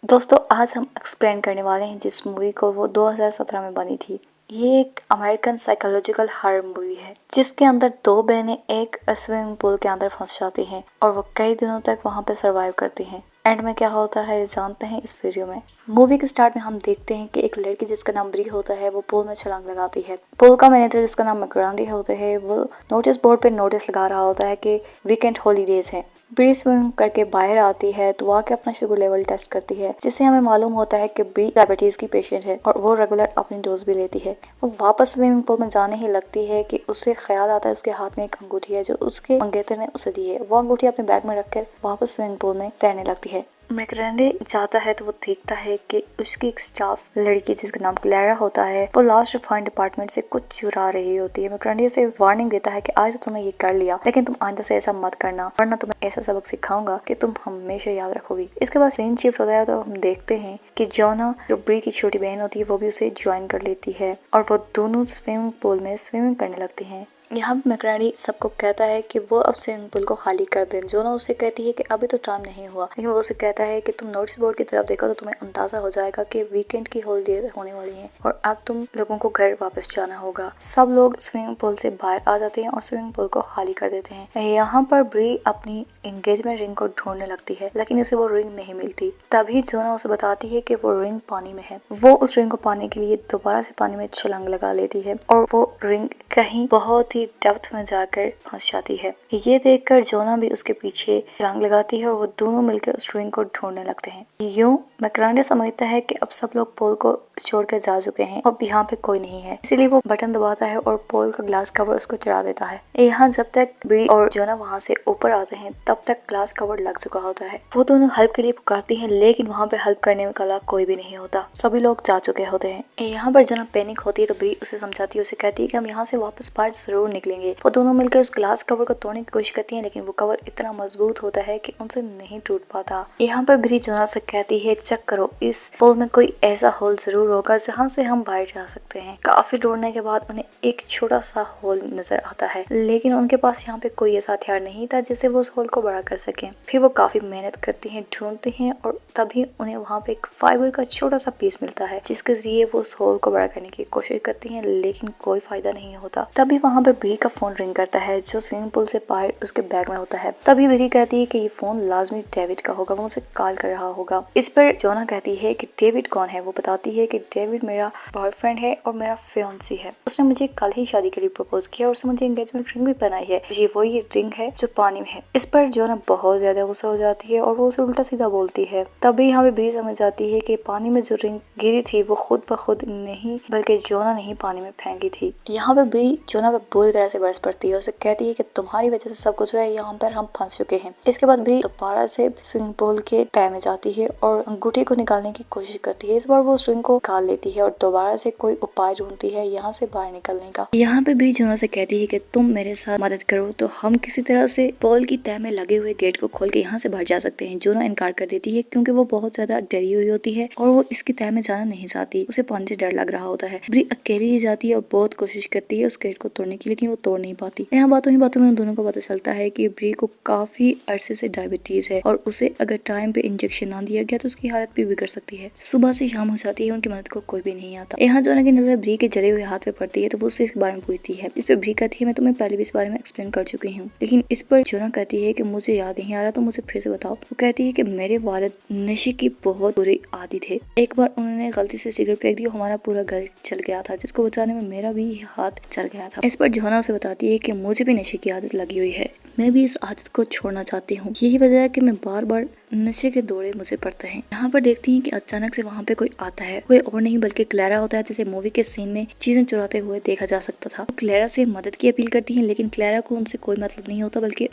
दोस्तों आज हम एक्सप्लेन करने वाले हैं जिस मूवी को वो 2017 में बनी थी। ये एक अमेरिकन साइकोलॉजिकल हॉरर मूवी है जिसके अंदर दो बहनें एक स्विमिंग पूल के अंदर फंस जाती हैं और वो कई दिनों तक वहां पे सरवाइव करती हैं। एंड में क्या होता है जानते हैं इस वीडियो में। मूवी के स्टार्ट में हम देखते हैं कि एक लड़की जिसका नाम ब्री होता है वो पूल में छलांग लगाती है। पूल का मैनेजर जिसका नाम मकरांडी होता है वो नोटिस बोर्ड पे नोटिस लगा रहा होता है कि वीकेंड हॉलीडेज है। ब्री स्विम करके बाहर आती है तो आके अपना शुगर लेवल टेस्ट करती है जिससे हमें मालूम होता है कि ब्री डायबिटीज की पेशेंट है और वो रेगुलर अपनी डोज भी लेती है। वो वापस स्विमिंग पूल में जाने ही लगती है कि उसे ख्याल आता है उसके हाथ में एक अंगूठी है जो उसके मंगेतर ने उसे दी है। वो अंगूठी अपने बैग में रखकर वापस स्विमिंग पूल में तैरने लगती है। मैकरेंडे जाता है तो वो देखता है कि उसकी एक स्टाफ लड़की जिसका नाम क्लैरा होता है वो लास्ट रिफाइंड डिपार्टमेंट से कुछ चुरा रही होती है। मैकरेंडे उसे वार्निंग देता है कि आज तो तुमने ये कर लिया लेकिन तुम आइंदा से ऐसा मत करना वरना तुम्हें ऐसा सबक सिखाऊंगा कि तुम हमेशा याद रखोगी। इसके बाद सीन शिफ्ट होता है तो हम देखते हैं कि जोना जो ब्री की छोटी बहन होती है वो भी उसे ज्वाइन कर लेती है और वो दोनों स्विमिंग पूल में स्विमिंग करने लगते हैं। यहाँ पे मैकरेंडी सबको कहता है कि वो अब स्विमिंग पूल को खाली कर दें। जोना उसे कहती है कि अभी तो टाइम नहीं हुआ लेकिन वो उसे कहता है कि तुम नोटिस बोर्ड की तरफ देखो तो तुम्हें अंदाजा हो जाएगा कि वीकेंड की हॉलीडे होने वाली है और अब तुम लोगों को घर वापस जाना होगा। सब लोग स्विमिंग पूल से बाहर आ जाते हैं और स्विमिंग पूल को खाली कर देते हैं। यहाँ पर ब्री अपनी एंगेजमेंट रिंग को ढूंढने लगती है लेकिन उसे वो रिंग नहीं मिलती। तभी जोना उसे बताती है कि वो रिंग पानी में है। वो उस रिंग को पाने के लिए दोबारा से पानी में छलांग लगा लेती है और वो रिंग कहीं बहुत ही डेप्थ में जाकर फंस जाती है। ये देखकर जोना भी उसके पीछे छलांग लगाती है और वो दोनों मिलकर उस रिंग को ढूंढने लगते हैं। यूं मैकरेंडे समझता है कि अब सब लोग पोल को छोड़कर जा चुके हैं और यहाँ पे कोई नहीं है, इसीलिए वो बटन दबाता है और पोल का ग्लास कवर उसको चढ़ा देता है। यहाँ जब तक ब्री और जोना वहाँ से ऊपर आते हैं तब तक ग्लास कवर लग चुका होता है। वो दोनों हेल्प के लिए पुकारती है लेकिन वहाँ पे हेल्प करने वाला कोई भी नहीं होता, सभी लोग जा चुके होते हैं। यहाँ पर जोना पैनिक होती है तो ब्री उसे समझाती है, उसे कहती है कि हम यहाँ से वापस बाहर जरूर निकलेंगे। वो दोनों मिलकर उस ग्लास कवर को तोड़ने की कोशिश करती हैं लेकिन वो कवर इतना मजबूत होता है कि उनसे नहीं टूट पाता। यहाँ पर ब्री जोना से कहती है चेक करो इस पोल में कोई ऐसा होल जरूर होगा जहाँ से हम बाहर जा सकते हैं। काफी ढूंढने के बाद उन्हें एक छोटा सा होल नजर आता है लेकिन उनके पास यहाँ पे कोई ऐसा हथियार नहीं था जिससे वो उस होल को बड़ा कर सके। फिर वो काफी मेहनत करती हैं, ढूंढती हैं और तभी उन्हें वहाँ पे एक फाइबर का छोटा सा पीस मिलता है जिसके जरिए वो उस होल को बड़ा करने की कोशिश करती हैं लेकिन कोई फायदा नहीं होता। तभी वहाँ पे ब्री का फोन रिंग करता है जो स्विमिंग पूल से बाहर उसके बैग में होता है। तभी ब्री कहती है कि ये फोन लाजमी डेविड का होगा, वो उसे कॉल कर रहा होगा। इस पर जोना कहती है कि डेविड कौन है। वो बताती है कि डेविड मेरा बॉयफ्रेंड है और मेरा फियांसी है, उसने मुझे कल ही शादी के लिए प्रपोज किया और उसने मुझे एंगेजमेंट रिंग भी पहनाई है, ये वही रिंग है जो पानी में है। इस पर जोना बहुत ज्यादा गुस्सा हो जाती है और वो उसे उल्टा सीधा बोलती है। तभी यहाँ पे ब्री समझ जाती है कि पानी में जो रिंग गिरी थी वो खुद ब खुद नहीं बल्कि जोना ने ही पानी में फेंकी थी। यहाँ पे ब्री जोना पे बुरी तरह से बरस पड़ती है, उसे कहती है कि तुम्हारी वजह से सब कुछ हुआ है, यहाँ पर हम फंस चुके हैं। इसके बाद ब्री दोबारा से स्विमिंग पूल के तह में जाती है और अंगूठी को निकालने की कोशिश करती है। इस बार वो स्विंग को निकाल लेती है और दोबारा से कोई उपाय ढूंढती है यहाँ से बाहर निकलने का। यहाँ पे ब्री जोना से कहती है कि तुम मेरे साथ मदद करो तो हम किसी तरह से पूल की तह में लगे हुए गेट को खोल के यहाँ से बाहर जा सकते हैं। जोना इनकार कर देती है क्योंकि वो बहुत ज्यादा डरी हुई होती है और वो इसकी तह में जाना नहीं चाहती, उसे पानी से डर लग रहा होता है। ब्री अकेली ही जाती है और बहुत कोशिश करती है उस गेट को तोड़ने की लेकिन वो तोड़ नहीं पाती। यहाँ बातों ही बातों में उन दोनों को पता चलता है कि ब्री को काफी अरसे से डायबिटीज है और उसे अगर टाइम पे इंजेक्शन ना दिया गया तो उसकी हालत भी बिगड़ सकती है। सुबह से शाम हो जाती है, उनकी मदद को कोई भी नहीं आता। यहाँ जोना की नजर ब्री के जले हुए हाथ पे पड़ती है तो वो उससे इस बारे में पूछती है। इस पे ब्री कहती है मैं तुम्हें पहले भी इस बारे में एक्सप्लेन कर चुकी हूँ, लेकिन इस पर जोना कहती है कि मुझे याद नहीं आ रहा तो मुझे फिर से बताओ। वो कहती है कि मेरे वालिद नशे की बहुत बुरी आदी थे, एक बार उन्होंने गलती से सिगरेट फेंक दी, हमारा पूरा घर जल गया था, जिसको बचाने में मेरा भी हाथ जल गया था। इस पर जोना उसे बताती है कि मुझे भी नशे की आदत लगी हुई है, मैं भी इस आदत को छोड़ना चाहती हूँ, यही वजह है कि मैं बार बार नशे के दौरे मुझे पड़ते हैं। यहाँ पर देखती हैं कि अचानक से वहाँ पे कोई आता है, कोई और नहीं बल्कि क्लैरा होता है जिसे मूवी के सीन में चीजें चुराते हुए देखा जा सकता था। वो क्लैरा से मदद की अपील करती हैं लेकिन क्लैरा को उनसे कोई मतलब नहीं होता बल्कि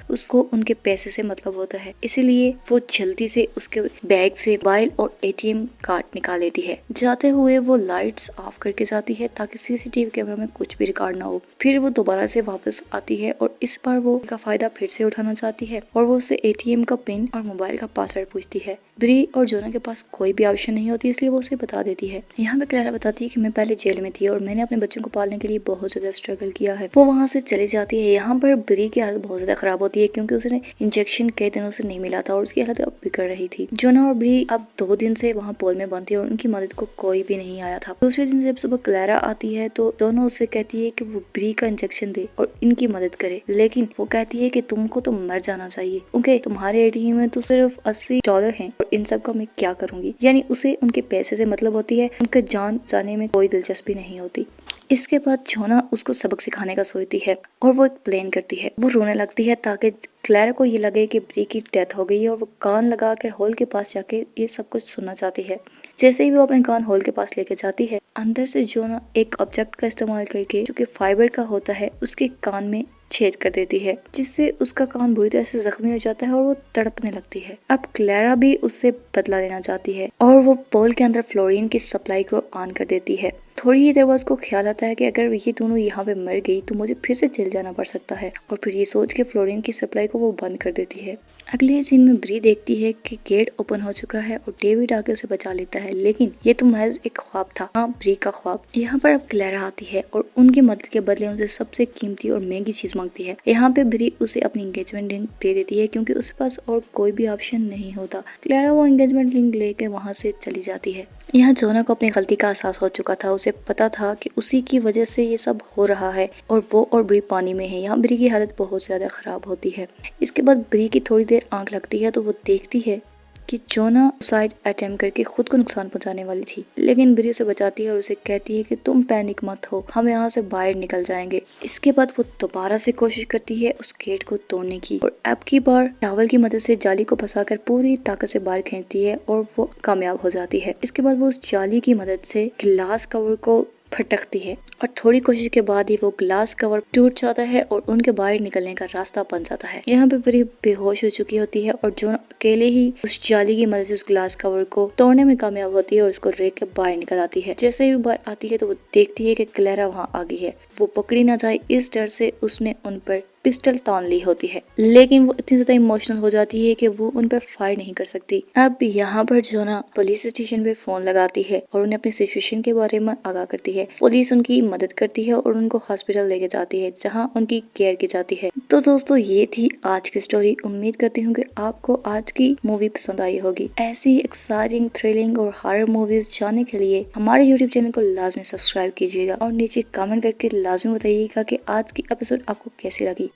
उसको उनके पैसे से मतलब होता है, इसीलिए वो जल्दी से उसके बैग से मोबाइल और एटीएम कार्ड निकाल लेती है। जाते हुए वो लाइट्स ऑफ करके जाती है ताकि सीसीटीवी कैमरा में कुछ भी रिकॉर्ड ना हो। फिर वो दोबारा से वापस आती है और इस बार वो का फायदा फिर से उठाना चाहती है और वो उससे एटीएम का पिन और मोबाइल का पासवर्ड पूछती है। ब्री और जोना के पास कोई भी ऑप्शन नहीं होती, इसलिए वो उसे बता देती है। यहाँ पे क्लैरा बताती है कि मैं पहले जेल में थी और मैंने अपने बच्चों को पालने के लिए बहुत ज्यादा स्ट्रगल किया है। वो वहाँ से चली जाती है। यहाँ पर ब्री की हालत बहुत ज्यादा खराब होती है क्योंकि उसने इंजेक्शन कई दिनों से नहीं मिला था और उसकी हालत अब बिगड़ रही थी। जोना और ब्री अब 2 दिन से वहाँ पोल में बंद थी और उनकी मदद को कोई भी नहीं आया था। दूसरे दिन जब सुबह क्लैरा आती है तो दोनों उससे कहती है कि वो ब्री का इंजेक्शन दे और इनकी मदद करे, लेकिन वो कहती है कि तुमको तो मर जाना चाहिए क्योंकि तुम्हारे ATM में तो सिर्फ $80 हैं और इन सब का मैं क्या करूंगी। यानी उसे उनके पैसे से मतलब होती है, उनका जान जाने में कोई दिलचस्पी नहीं होती। इसके बाद जोना उसको सबक सिखाने का सोचती है और वो एक प्लान करती है। वो रोने लगती है ताकि क्लैरा को ये लगे कि ब्री की डेथ हो गई है और वो कान लगा कर हॉल के पास जाके ये सब कुछ सुनना चाहती है। जैसे ही वो अपने कान हॉल के पास लेके जाती है, अंदर से जोना एक ऑब्जेक्ट का इस्तेमाल करके जो कि फाइबर का होता है उसके कान में छेद कर देती है, जिससे उसका कान बुरी तरह से जख्मी हो जाता है और वो तड़पने लगती है। अब क्लैरा भी उससे बदला लेना चाहती है और वो पोल के अंदर फ्लोरीन की सप्लाई को ऑन कर देती है। थोड़ी ही देर बाद उसको ख्याल आता है कि अगर ये दोनों यहाँ पे मर गई तो मुझे फिर से जेल जाना पड़ सकता है और फिर ये सोच के फ्लोरीन की सप्लाई को वो बंद कर देती है। अगले सीन में ब्री देखती है कि गेट ओपन हो चुका है और डेविड आके उसे बचा लेता है, लेकिन ये तो महज एक ख्वाब था। हाँ, ब्री का ख्वाब। यहाँ पर अब क्लैरा आती है और उनकी मदद के बदले उनसे सबसे कीमती और महंगी चीज मांगती है। यहाँ पे ब्री उसे अपनी एंगेजमेंट रिंग दे देती है क्योंकि उसके पास और कोई भी ऑप्शन नहीं होता। क्लैरा वो एंगेजमेंट रिंग लेके वहाँ से चली जाती है। यहाँ जोना को अपनी गलती का एहसास हो चुका था। उसे पता था कि उसी की वजह से ये सब हो रहा है और वो और ब्री पानी में है। यहाँ ब्री की हालत बहुत ज्यादा खराब होती है। इसके बाद ब्री की थोड़ी देर आंख लगती है तो वो देखती है कि जोना सुसाइड अटेम्प्ट करके खुद को नुकसान पहुंचाने वाली थी, लेकिन ब्री उसे बचाती है और उसे कहती है कि तुम पैनिक मत हो, हम यहाँ से बाहर निकल जाएंगे। इसके बाद वो दोबारा से कोशिश करती है उस गेट को तोड़ने की और अब की बार टावल की मदद से जाली को फंसाकर पूरी ताकत से बाहर खींचती है और वो कामयाब हो जाती है। इसके बाद वो उस जाली की मदद से ग्लास कवर को फटकती है और थोड़ी कोशिश के बाद ही वो ग्लास कवर टूट जाता है और उनके बाहर निकलने का रास्ता बन जाता है। यहाँ पे ब्री बेहोश हो चुकी होती है और जो अकेले ही उस जाली की मदद से उस ग्लास कवर को तोड़ने में कामयाब होती है और उसको रेक के बाहर निकल आती है। जैसे ही वो बाहर आती है तो वो देखती है कि क्लैरा वहाँ आ गई है। वो पकड़ी ना जाए इस डर से उसने उन पर पिस्टल तान ली होती है, लेकिन वो इतनी ज्यादा इमोशनल हो जाती है कि वो उन पर फायर नहीं कर सकती। अब यहाँ पर जोना पुलिस स्टेशन पे फोन लगाती है और उन्हें अपनी सिचुएशन के बारे में आगाह करती है। पुलिस उनकी मदद करती है और उनको हॉस्पिटल लेके जाती है जहाँ उनकी केयर की जाती है। तो दोस्तों ये थी आज की स्टोरी। उम्मीद करती हूँ कि आपको आज की मूवी पसंद आई होगी। ऐसी एक्साइटिंग, थ्रिलिंग और हॉरर मूवीज जानने के लिए हमारे यूट्यूब चैनल को लाजमी सब्सक्राइब कीजिएगा और नीचे कमेंट करके लाजमी बताइएगा कि आज की एपिसोड आपको कैसी लगी।